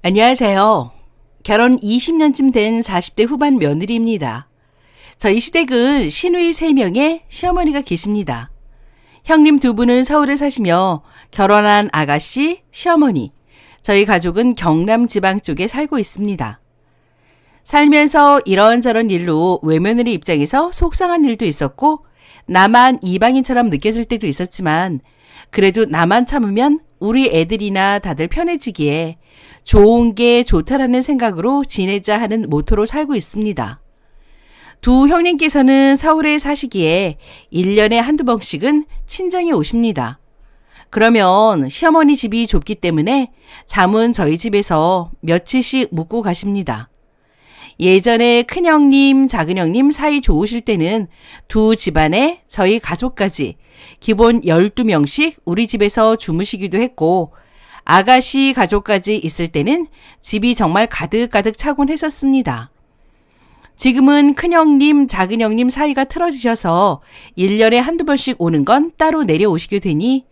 안녕하세요. 결혼 20년쯤 된 40대 후반 며느리입니다. 저희 시댁은 시누이 3명의 시어머니가 계십니다. 형님 2분은 서울에 사시며 결혼한 아가씨, 시어머니, 저희 가족은 경남 지방 쪽에 살고 있습니다. 살면서 이런저런 일로 외며느리 입장에서 속상한 일도 있었고 나만 이방인처럼 느껴질 때도 있었지만 그래도 나만 참으면 우리 애들이나 다들 편해지기에 좋은 게 좋다라는 생각으로 지내자 하는 모토로 살고 있습니다. 두 형님께서는 서울에 사시기에 1년에 한두 번씩은 친정에 오십니다. 그러면 시어머니 집이 좁기 때문에 잠은 저희 집에서 며칠씩 묵고 가십니다. 예전에 큰형님, 작은형님 사이 좋으실 때는 두 집안에 저희 가족까지 기본 12명씩 우리 집에서 주무시기도 했고 아가씨 가족까지 있을 때는 집이 정말 가득가득 차곤 했었습니다. 지금은 큰형님, 작은형님 사이가 틀어지셔서 1년에 한두 번씩 오는 건 따로 내려오시게 되니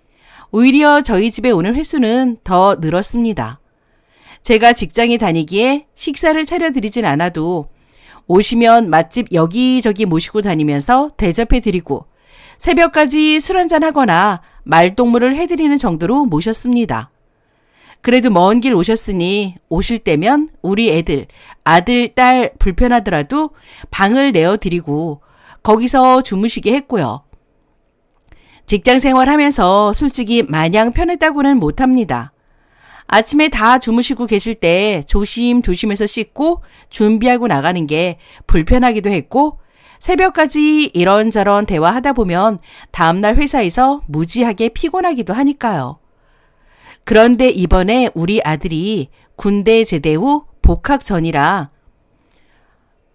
오히려 저희 집에 오는 횟수는 더 늘었습니다. 제가 직장에 다니기에 식사를 차려드리진 않아도 오시면 맛집 여기저기 모시고 다니면서 대접해드리고 새벽까지 술 한잔 하거나 말동무를 해드리는 정도로 모셨습니다. 그래도 먼 길 오셨으니 오실 때면 우리 애들, 아들, 딸 불편하더라도 방을 내어드리고 거기서 주무시게 했고요. 직장 생활하면서 솔직히 마냥 편했다고는 못합니다. 아침에 다 주무시고 계실 때 조심조심해서 씻고 준비하고 나가는 게 불편하기도 했고 새벽까지 이런저런 대화하다 보면 다음날 회사에서 무지하게 피곤하기도 하니까요. 그런데 이번에 우리 아들이 군대 제대 후 복학 전이라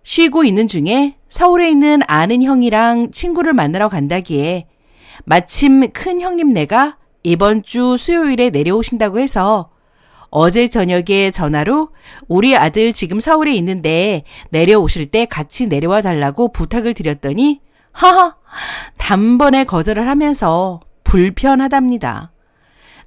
쉬고 있는 중에 서울에 있는 아는 형이랑 친구를 만나러 간다기에 마침 큰 형님네가 이번 주 수요일에 내려오신다고 해서 어제 저녁에 전화로 우리 아들 지금 서울에 있는데 내려오실 때 같이 내려와 달라고 부탁을 드렸더니 하하 단번에 거절을 하면서 불편하답니다.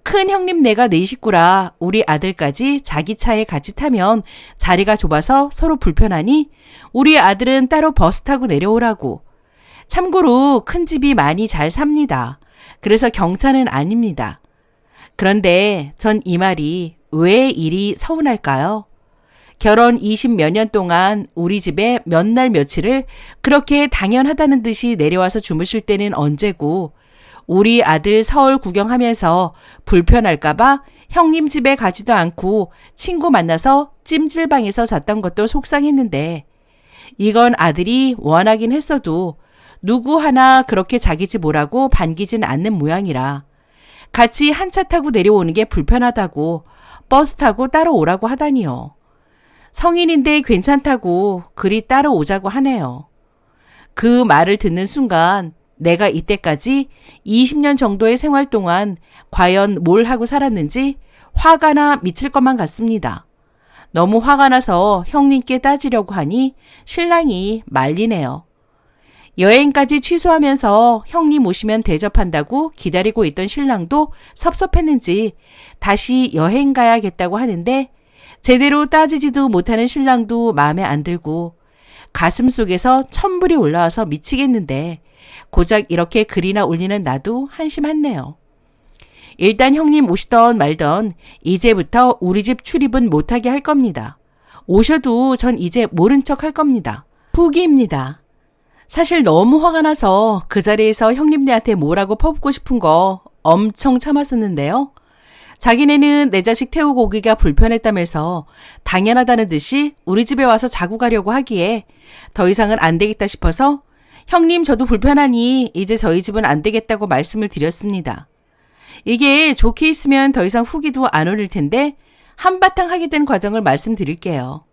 큰 형님네가 4식구라 우리 아들까지 자기 차에 같이 타면 자리가 좁아서 서로 불편하니 우리 아들은 따로 버스 타고 내려오라고. 참고로 큰 집이 많이 잘 삽니다. 그래서 경차는 아닙니다. 그런데 전 이 말이 왜 이리 서운할까요? 결혼 20몇 년 동안 우리 집에 몇 날 며칠을 그렇게 당연하다는 듯이 내려와서 주무실 때는 언제고 우리 아들 서울 구경하면서 불편할까봐 형님 집에 가지도 않고 친구 만나서 찜질방에서 잤던 것도 속상했는데 이건 아들이 원하긴 했어도 누구 하나 그렇게 자기 집 오라고 반기진 않는 모양이라 같이 한 차 타고 내려오는 게 불편하다고 버스 타고 따로 오라고 하다니요. 성인인데 괜찮다고 그리 따로 오자고 하네요. 그 말을 듣는 순간 내가 이때까지 20년 정도의 생활 동안 과연 뭘 하고 살았는지 화가 나 미칠 것만 같습니다. 너무 화가 나서 형님께 따지려고 하니 신랑이 말리네요. 여행까지 취소하면서 형님 오시면 대접한다고 기다리고 있던 신랑도 섭섭했는지 다시 여행 가야겠다고 하는데 제대로 따지지도 못하는 신랑도 마음에 안 들고 가슴 속에서 천불이 올라와서 미치겠는데 고작 이렇게 글이나 올리는 나도 한심하네요. 일단 형님 오시던 말던 이제부터 우리 집 출입은 못하게 할 겁니다. 오셔도 전 이제 모른 척 할 겁니다. 후기입니다. 사실 너무 화가 나서 그 자리에서 형님들한테 뭐라고 퍼붓고 싶은 거 엄청 참았었는데요. 자기네는 내 자식 태우고 오기가 불편했다면서 당연하다는 듯이 우리 집에 와서 자고 가려고 하기에 더 이상은 안 되겠다 싶어서 형님 저도 불편하니 이제 저희 집은 안 되겠다고 말씀을 드렸습니다. 이게 좋게 있으면 더 이상 후기도 안 올릴 텐데 한바탕 하게 된 과정을 말씀드릴게요.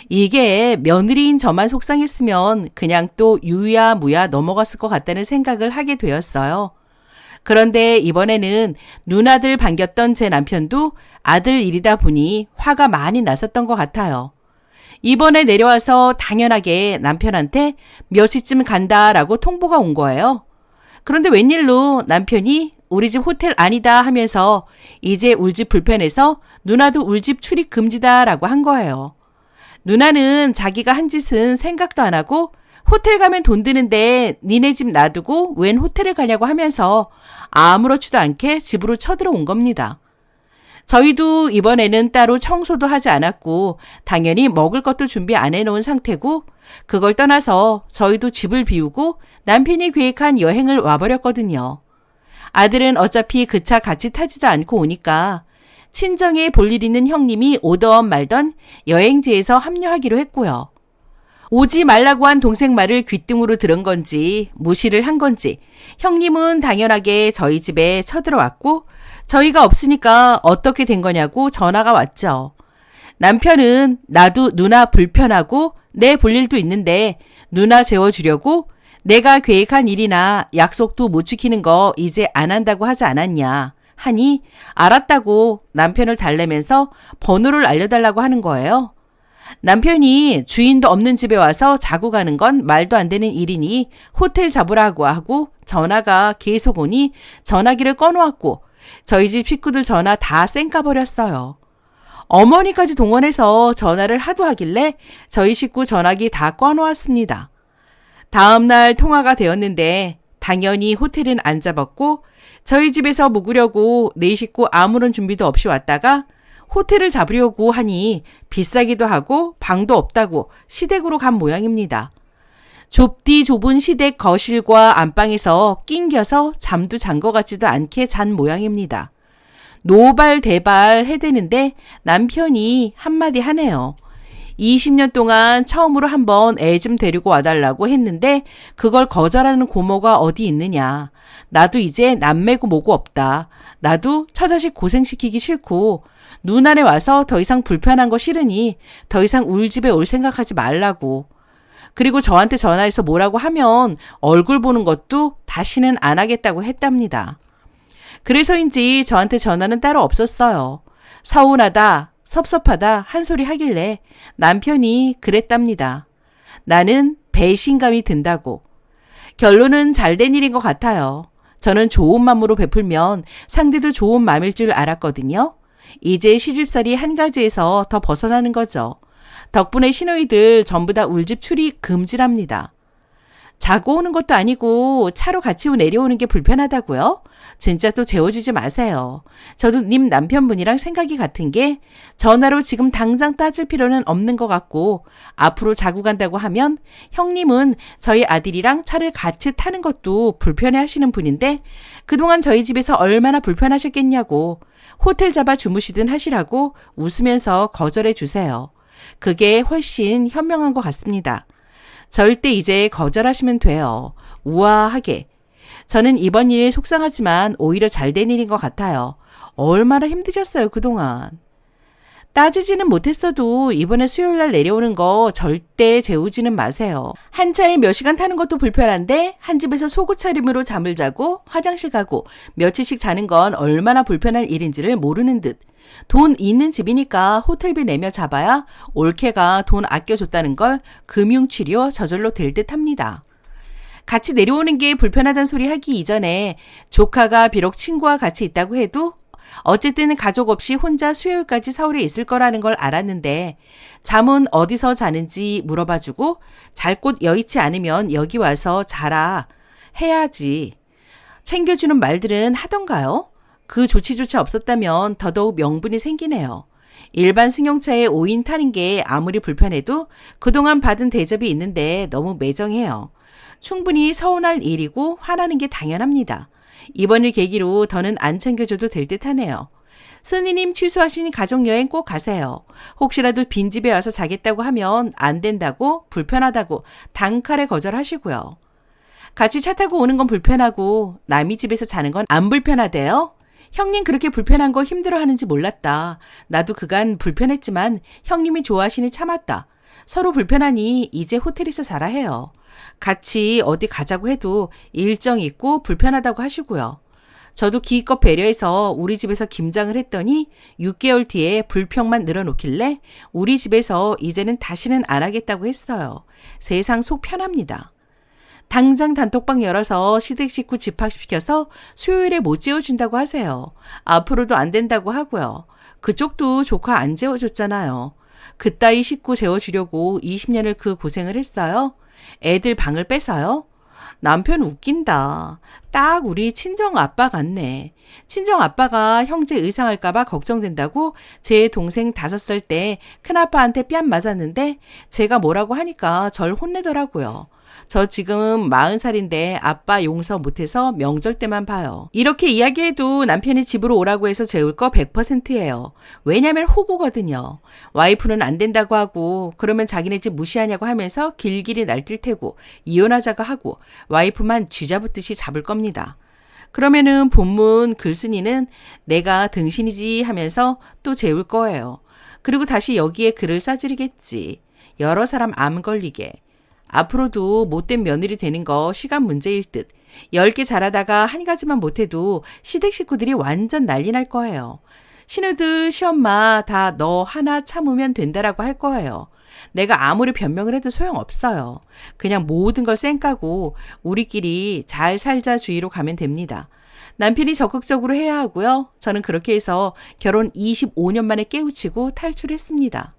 이게 며느리인 저만 속상했으면 그냥 또 유야무야 넘어갔을 것 같다는 생각을 하게 되었어요. 그런데 이번에는 누나들 반겼던 제 남편도 아들 일이다 보니 화가 많이 났었던 것 같아요. 이번에 내려와서 당연하게 남편한테 몇 시쯤 간다라고 통보가 온 거예요. 그런데 웬일로 남편이 우리 집 호텔 아니다 하면서 이제 울집 불편해서 누나도 울집 출입 금지다라고 한 거예요. 누나는 자기가 한 짓은 생각도 안 하고 호텔 가면 돈 드는데 니네 집 놔두고 웬 호텔을 가냐고 하면서 아무렇지도 않게 집으로 쳐들어온 겁니다. 저희도 이번에는 따로 청소도 하지 않았고 당연히 먹을 것도 준비 안 해놓은 상태고 그걸 떠나서 저희도 집을 비우고 남편이 계획한 여행을 와버렸거든요. 아들은 어차피 그 차 같이 타지도 않고 오니까 친정에 볼일 있는 형님이 오던 말던 여행지에서 합류하기로 했고요. 오지 말라고 한 동생 말을 귓등으로 들은 건지 무시를 한 건지 형님은 당연하게 저희 집에 쳐들어왔고 저희가 없으니까 어떻게 된 거냐고 전화가 왔죠. 남편은 나도 누나 불편하고 내 볼 일도 있는데 누나 재워주려고 내가 계획한 일이나 약속도 못 지키는 거 이제 안 한다고 하지 않았냐 하니 알았다고 남편을 달래면서 번호를 알려달라고 하는 거예요. 남편이 주인도 없는 집에 와서 자고 가는 건 말도 안 되는 일이니 호텔 잡으라고 하고 전화가 계속 오니 전화기를 꺼놓았고 저희 집 식구들 전화 다 쌩까버렸어요. 어머니까지 동원해서 전화를 하도 하길래 저희 식구 전화기 다 꺼놓았습니다. 다음날 통화가 되었는데 당연히 호텔은 안 잡았고 저희 집에서 묵으려고 네 식구 아무런 준비도 없이 왔다가 호텔을 잡으려고 하니 비싸기도 하고 방도 없다고 시댁으로 간 모양입니다. 좁디 좁은 시댁 거실과 안방에서 낑겨서 잠도 잔 것 같지도 않게 잔 모양입니다. 노발대발 해대는데 남편이 한마디 하네요. 20년 동안 처음으로 한번 애 좀 데리고 와달라고 했는데 그걸 거절하는 고모가 어디 있느냐. 나도 이제 남매고 뭐고 없다. 나도 처자식 고생시키기 싫고 누나네 와서 더 이상 불편한 거 싫으니 더 이상 울 집에 올 생각하지 말라고. 그리고 저한테 전화해서 뭐라고 하면 얼굴 보는 것도 다시는 안 하겠다고 했답니다. 그래서인지 저한테 전화는 따로 없었어요. 서운하다, 섭섭하다 한 소리 하길래 남편이 그랬답니다. 나는 배신감이 든다고. 결론은 잘된 일인 것 같아요. 저는 좋은 마음으로 베풀면 상대도 좋은 마음일 줄 알았거든요. 이제 시집살이 한 가지에서 더 벗어나는 거죠. 덕분에 시누이들 전부 다 울집 출입 금지랍니다. 자고 오는 것도 아니고 차로 같이 내려오는 게 불편하다고요? 진짜 또 재워주지 마세요. 저도 님 남편분이랑 생각이 같은 게 전화로 지금 당장 따질 필요는 없는 것 같고 앞으로 자고 간다고 하면 형님은 저희 아들이랑 차를 같이 타는 것도 불편해 하시는 분인데 그동안 저희 집에서 얼마나 불편하셨겠냐고 호텔 잡아 주무시든 하시라고 웃으면서 거절해 주세요. 그게 훨씬 현명한 것 같습니다. 절대 이제 거절하시면 돼요. 우아하게. 저는 이번 일 속상하지만 오히려 잘된 일인 것 같아요. 얼마나 힘드셨어요, 그동안. 따지지는 못했어도 이번에 수요일날 내려오는 거 절대 재우지는 마세요. 한 차에 몇 시간 타는 것도 불편한데 한 집에서 속옷 차림으로 잠을 자고 화장실 가고 며칠씩 자는 건 얼마나 불편한 일인지를 모르는 듯. 돈 있는 집이니까 호텔비 내며 잡아야 올케가 돈 아껴줬다는 걸 금융치료 저절로 될 듯합니다. 같이 내려오는 게 불편하단 소리 하기 이전에 조카가 비록 친구와 같이 있다고 해도 어쨌든 가족 없이 혼자 수요일까지 서울에 있을 거라는 걸 알았는데 잠은 어디서 자는지 물어봐주고 잘 곳 여의치 않으면 여기 와서 자라 해야지. 챙겨주는 말들은 하던가요? 그 조치조차 없었다면 더더욱 명분이 생기네요. 일반 승용차에 5인 타는 게 아무리 불편해도 그동안 받은 대접이 있는데 너무 매정해요. 충분히 서운할 일이고 화나는 게 당연합니다. 이번 일 계기로 더는 안 챙겨줘도 될 듯하네요. 스니님 취소하신 가족여행 꼭 가세요. 혹시라도 빈집에 와서 자겠다고 하면 안 된다고 불편하다고 단칼에 거절하시고요. 같이 차 타고 오는 건 불편하고 남이 집에서 자는 건 안 불편하대요? 형님 그렇게 불편한 거 힘들어하는지 몰랐다. 나도 그간 불편했지만 형님이 좋아하시니 참았다. 서로 불편하니 이제 호텔에서 자라 해요. 같이 어디 가자고 해도 일정 있고 불편하다고 하시고요. 저도 기껏 배려해서 우리 집에서 김장을 했더니 6개월 뒤에 불평만 늘어놓길래 우리 집에서 이제는 다시는 안 하겠다고 했어요. 세상 속 편합니다. 당장 단톡방 열어서 시댁 식구 집합시켜서 수요일에 못 재워준다고 하세요. 앞으로도 안 된다고 하고요. 그쪽도 조카 안 재워줬잖아요. 그따위 식구 재워주려고 20년을 그 고생을 했어요? 애들 방을 뺏어요? 남편 웃긴다. 딱 우리 친정 아빠 같네. 친정 아빠가 형제 의상할까봐 걱정된다고 제 동생 5살 때 큰아빠한테 뺨 맞았는데 제가 뭐라고 하니까 절 혼내더라고요. 저 지금 40살인데 아빠 용서 못해서 명절 때만 봐요. 이렇게 이야기해도 남편이 집으로 오라고 해서 재울 거 100%예요. 왜냐면 호구거든요. 와이프는 안 된다고 하고 그러면 자기네 집 무시하냐고 하면서 길길이 날뛸 테고 이혼하자고 하고 와이프만 쥐잡듯이 잡을 겁니다. 그러면은 본문 글쓴이는 내가 등신이지 하면서 또 재울 거예요. 그리고 다시 여기에 글을 싸지르겠지. 여러 사람 암 걸리게. 앞으로도 못된 며느리 되는 거 시간 문제일 듯. 10개 잘하다가 한 가지만 못해도 시댁 식구들이 완전 난리 날 거예요. 신우들 시엄마 다 너 하나 참으면 된다라고 할 거예요. 내가 아무리 변명을 해도 소용없어요. 그냥 모든 걸 쌩까고 우리끼리 잘 살자 주의로 가면 됩니다. 남편이 적극적으로 해야 하고요. 저는 그렇게 해서 결혼 25년 만에 깨우치고 탈출했습니다.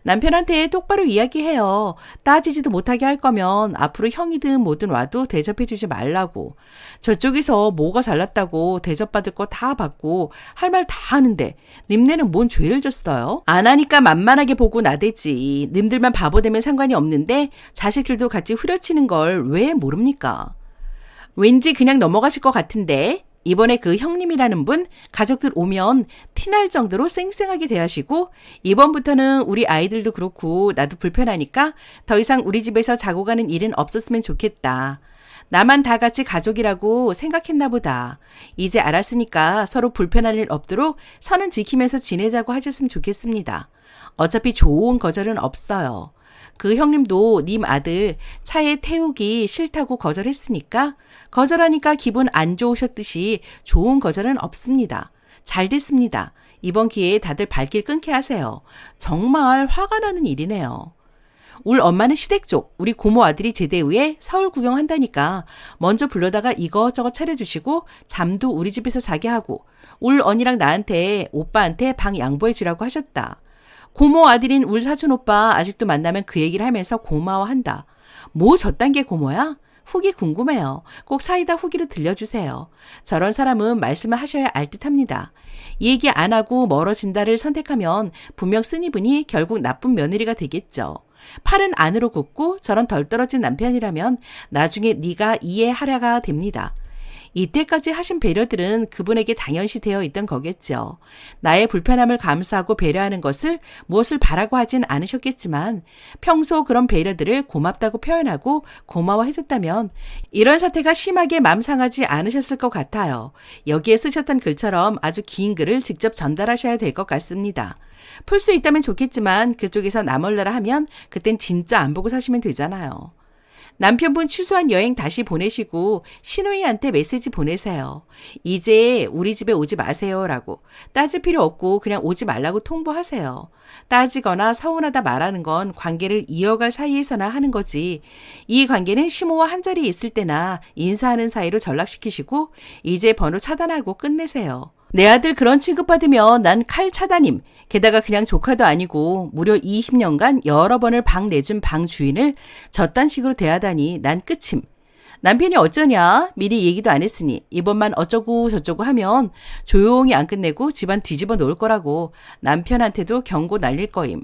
남편한테 똑바로 이야기해요. 따지지도 못하게 할 거면 앞으로 형이든 뭐든 와도 대접해주지 말라고. 저쪽에서 뭐가 잘났다고 대접받을 거 다 받고 할 말 다 하는데 님네는 뭔 죄를 졌어요? 안 하니까 만만하게 보고 나대지. 님들만 바보 되면 상관이 없는데 자식들도 같이 후려치는 걸 왜 모릅니까? 왠지 그냥 넘어가실 것 같은데 이번에 그 형님이라는 분 가족들 오면 티날 정도로 쌩쌩하게 대하시고 이번부터는 우리 아이들도 그렇고 나도 불편하니까 더 이상 우리 집에서 자고 가는 일은 없었으면 좋겠다. 나만 다 같이 가족이라고 생각했나 보다. 이제 알았으니까 서로 불편할 일 없도록 선은 지키면서 지내자고 하셨으면 좋겠습니다. 어차피 좋은 거절은 없어요. 그 형님도 님 아들 차에 태우기 싫다고 거절했으니까 거절하니까 기분 안 좋으셨듯이 좋은 거절은 없습니다. 잘 됐습니다. 이번 기회에 다들 발길 끊게 하세요. 정말 화가 나는 일이네요. 울 엄마는 시댁 쪽 우리 고모 아들이 제대 후에 서울 구경한다니까 먼저 불러다가 이것저것 차려주시고 잠도 우리 집에서 자게 하고 울 언니랑 나한테 오빠한테 방 양보해 주라고 하셨다. 고모 아들인 울 사촌 오빠 아직도 만나면 그 얘기를 하면서 고마워한다. 뭐 저딴 게 고모야? 후기 궁금해요. 꼭 사이다 후기로 들려주세요. 저런 사람은 말씀을 하셔야 알 듯합니다. 얘기 안 하고 멀어진다를 선택하면 분명 쓴이분이 결국 나쁜 며느리가 되겠죠. 팔은 안으로 굽고 저런 덜 떨어진 남편이라면 나중에 네가 이해하려가 됩니다. 이때까지 하신 배려들은 그분에게 당연시 되어 있던 거겠죠. 나의 불편함을 감수하고 배려하는 것을 무엇을 바라고 하진 않으셨겠지만 평소 그런 배려들을 고맙다고 표현하고 고마워해줬다면 이런 사태가 심하게 맘 상하지 않으셨을 것 같아요. 여기에 쓰셨던 글처럼 아주 긴 글을 직접 전달하셔야 될 것 같습니다. 풀 수 있다면 좋겠지만 그쪽에서 나 몰라라 하면 그땐 진짜 안 보고 사시면 되잖아요. 남편분 취소한 여행 다시 보내시고 시누이한테 메시지 보내세요. 이제 우리 집에 오지 마세요라고. 따질 필요 없고 그냥 오지 말라고 통보하세요. 따지거나 서운하다 말하는 건 관계를 이어갈 사이에서나 하는 거지. 이 관계는 시모와 한자리에 있을 때나 인사하는 사이로 전락시키시고 이제 번호 차단하고 끝내세요. 내 아들 그런 취급받으면 난 칼 차단임. 게다가 그냥 조카도 아니고 무려 20년간 여러 번을 방 내준 방 주인을 저딴 식으로 대하다니 난 끝임. 남편이 어쩌냐? 미리 얘기도 안 했으니 이번만 어쩌고 저쩌고 하면 조용히 안 끝내고 집안 뒤집어 놓을 거라고 남편한테도 경고 날릴 거임.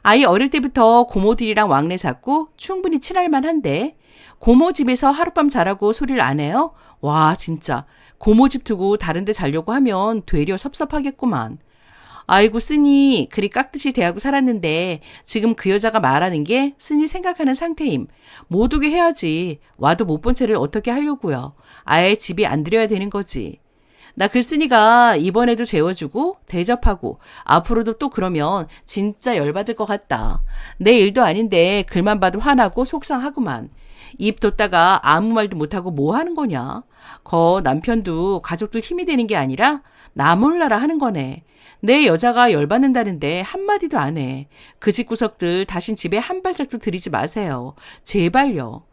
아이 어릴 때부터 고모들이랑 왕래 잡고 충분히 친할 만한데 고모 집에서 하룻밤 자라고 소리를 안 해요? 와 진짜 고모 집 두고 다른 데 자려고 하면 되려 섭섭하겠구만. 아이고 쓰니 그리 깍듯이 대하고 살았는데 지금 그 여자가 말하는 게 쓰니 생각하는 상태임. 못 오게 해야지. 와도 못 본 채를 어떻게 하려고요. 아예 집에 안 들여야 되는 거지. 나 글쓴이가 이번에도 재워주고 대접하고 앞으로도 또 그러면 진짜 열받을 것 같다. 내 일도 아닌데 글만 봐도 화나고 속상하구만. 입 뒀다가 아무 말도 못하고 뭐 하는 거냐. 거 남편도 가족들 힘이 되는 게 아니라 나 몰라라 하는 거네. 내 여자가 열받는다는데 한마디도 안 해. 그 집 구석들 다신 집에 한 발짝도 들이지 마세요. 제발요.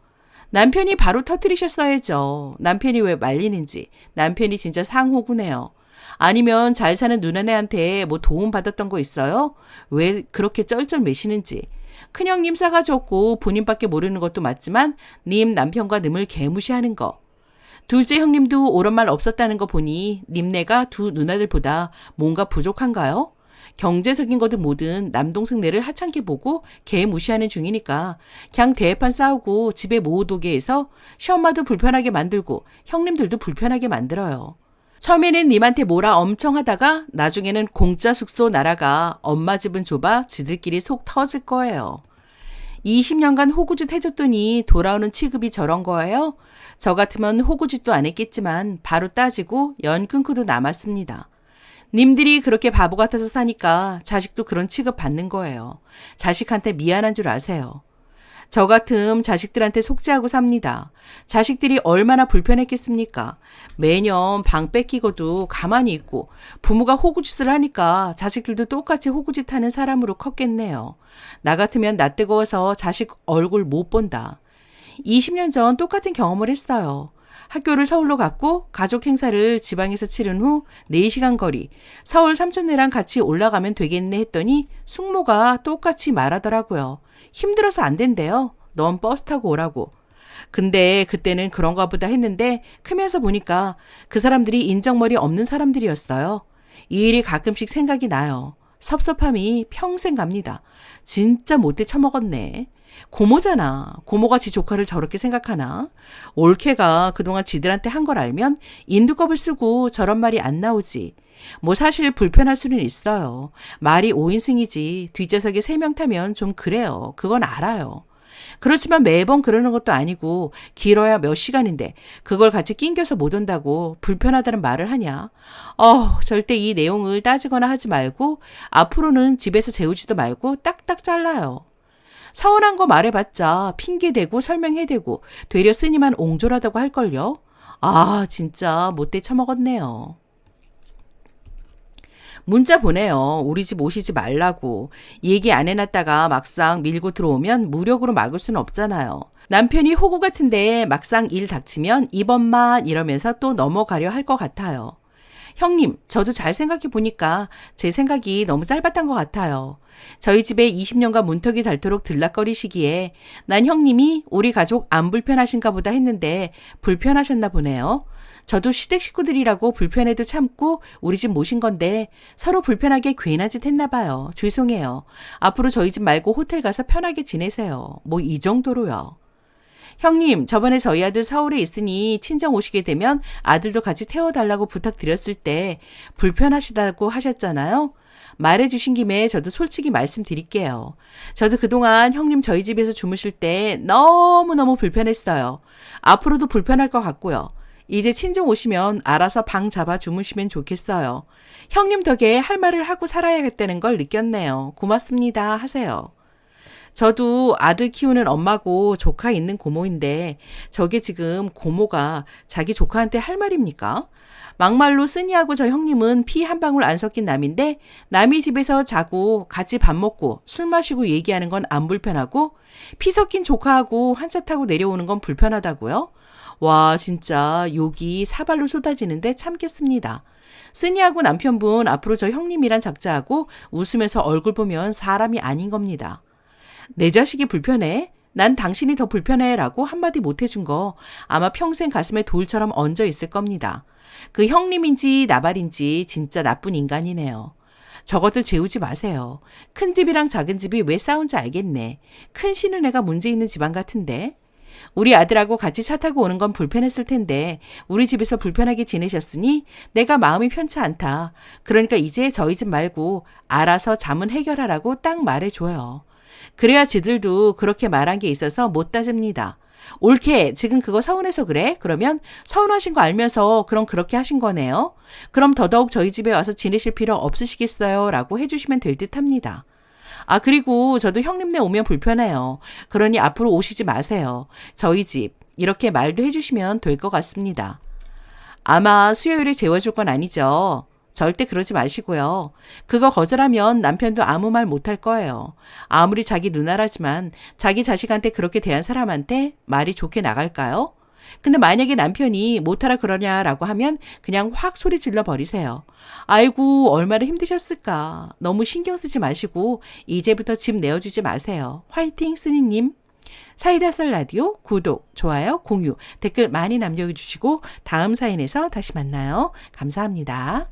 남편이 바로 터뜨리셨어야죠. 남편이 왜 말리는지. 남편이 진짜 상호구네요. 아니면 잘 사는 누나네한테 뭐 도움 받았던 거 있어요? 왜 그렇게 쩔쩔매시는지. 큰형님 싸가지 없고 본인밖에 모르는 것도 맞지만 님 남편과 님을 개무시하는 거. 둘째 형님도 옳은 말 없었다는 거 보니 님네가 두 누나들보다 뭔가 부족한가요? 경제적인 거든 뭐든 남동생네를 하찮게 보고 개 무시하는 중이니까 그냥 대판 싸우고 집에 못 오게 해서 시엄마도 불편하게 만들고 형님들도 불편하게 만들어요. 처음에는 님한테 뭐라 엄청 하다가 나중에는 공짜 숙소 나라가 엄마 집은 좁아 지들끼리 속 터질 거예요. 20년간 호구짓 해줬더니 돌아오는 취급이 저런 거예요? 저 같으면 호구짓도 안 했겠지만 바로 따지고 연 끊고도 남았습니다. 님들이 그렇게 바보 같아서 사니까 자식도 그런 취급 받는 거예요. 자식한테 미안한 줄 아세요. 저 같음 자식들한테 속죄하고 삽니다. 자식들이 얼마나 불편했겠습니까? 매년 방 뺏기고도 가만히 있고 부모가 호구짓을 하니까 자식들도 똑같이 호구짓 하는 사람으로 컸겠네요. 나 같으면 나 뜨거워서 자식 얼굴 못 본다. 20년 전 똑같은 경험을 했어요. 학교를 서울로 갔고 가족 행사를 지방에서 치른 후 4시간 거리 서울 삼촌네랑 같이 올라가면 되겠네 했더니 숙모가 똑같이 말하더라고요. 힘들어서 안 된대요. 넌 버스 타고 오라고. 근데 그때는 그런가 보다 했는데 크면서 보니까 그 사람들이 인정머리 없는 사람들이었어요. 이 일이 가끔씩 생각이 나요. 섭섭함이 평생 갑니다. 진짜 못돼 처먹었네. 고모잖아. 고모가 지 조카를 저렇게 생각하나? 올케가 그동안 지들한테 한 걸 알면 인두껍을 쓰고 저런 말이 안 나오지. 뭐 사실 불편할 수는 있어요. 말이 5인승이지 뒷좌석에 3명 타면 좀 그래요. 그건 알아요. 그렇지만 매번 그러는 것도 아니고 길어야 몇 시간인데 그걸 같이 낑겨서 못 온다고 불편하다는 말을 하냐. 절대 이 내용을 따지거나 하지 말고 앞으로는 집에서 재우지도 말고 딱딱 잘라요. 서운한 거 말해봤자 핑계대고 설명해대고 되려 쓰니만 옹졸하다고 할걸요. 진짜 못돼 처먹었네요. 문자 보내요. 우리 집 오시지 말라고. 얘기 안 해놨다가 막상 밀고 들어오면 무력으로 막을 수는 없잖아요. 남편이 호구 같은데 막상 일 닥치면 이번만 이러면서 또 넘어가려 할 것 같아요. 형님, 저도 잘 생각해 보니까 제 생각이 너무 짧았던 것 같아요. 저희 집에 20년간 문턱이 닳도록 들락거리시기에 난 형님이 우리 가족 안 불편하신가 보다 했는데 불편하셨나 보네요. 저도 시댁 식구들이라고 불편해도 참고 우리 집 모신 건데 서로 불편하게 괜한 짓 했나 봐요. 죄송해요. 앞으로 저희 집 말고 호텔 가서 편하게 지내세요. 뭐 이 정도로요. 형님, 저번에 저희 아들 서울에 있으니 친정 오시게 되면 아들도 같이 태워달라고 부탁드렸을 때 불편하시다고 하셨잖아요. 말해주신 김에 저도 솔직히 말씀드릴게요. 저도 그동안 형님 저희 집에서 주무실 때 너무너무 불편했어요. 앞으로도 불편할 것 같고요. 이제 친정 오시면 알아서 방 잡아 주무시면 좋겠어요. 형님 덕에 할 말을 하고 살아야겠다는 걸 느꼈네요. 고맙습니다 하세요. 저도 아들 키우는 엄마고 조카 있는 고모인데 저게 지금 고모가 자기 조카한테 할 말입니까? 막말로 쓰니하고 저 형님은 피 한 방울 안 섞인 남인데 남이 집에서 자고 같이 밥 먹고 술 마시고 얘기하는 건 안 불편하고 피 섞인 조카하고 한차 타고 내려오는 건 불편하다고요? 와 진짜 욕이 사발로 쏟아지는데 참겠습니다. 쓰니하고 남편분 앞으로 저 형님이란 작자하고 웃으면서 얼굴 보면 사람이 아닌 겁니다. 내 자식이 불편해? 난 당신이 더 불편해 라고 한마디 못 해준 거 아마 평생 가슴에 돌처럼 얹어 있을 겁니다. 그 형님인지 나발인지 진짜 나쁜 인간이네요. 저것들 재우지 마세요. 큰 집이랑 작은 집이 왜 싸운지 알겠네. 큰 시누네가 문제 있는 집안 같은데. 우리 아들하고 같이 차 타고 오는 건 불편했을 텐데 우리 집에서 불편하게 지내셨으니 내가 마음이 편치 않다. 그러니까 이제 저희 집 말고 알아서 잠은 해결하라고 딱 말해줘요. 그래야 지들도 그렇게 말한 게 있어서 못 따집니다. 옳게 지금 그거 서운해서 그래? 그러면 서운하신 거 알면서 그럼 그렇게 하신 거네요. 그럼 더더욱 저희 집에 와서 지내실 필요 없으시겠어요? 라고 해주시면 될 듯 합니다. 그리고 저도 형님네 오면 불편해요. 그러니 앞으로 오시지 마세요. 저희 집 이렇게 말도 해주시면 될 것 같습니다. 아마 수요일에 재워줄 건 아니죠. 절대 그러지 마시고요. 그거 거절하면 남편도 아무 말 못할 거예요. 아무리 자기 누나라지만 자기 자식한테 그렇게 대한 사람한테 말이 좋게 나갈까요? 근데 만약에 남편이 못하라 그러냐라고 하면 그냥 확 소리 질러 버리세요. 아이고, 얼마나 힘드셨을까. 너무 신경 쓰지 마시고 이제부터 집 내어주지 마세요. 화이팅, 쓰니님. 사이다 썰 라디오 구독, 좋아요, 공유, 댓글 많이 남겨주시고 다음 사연에서 다시 만나요. 감사합니다.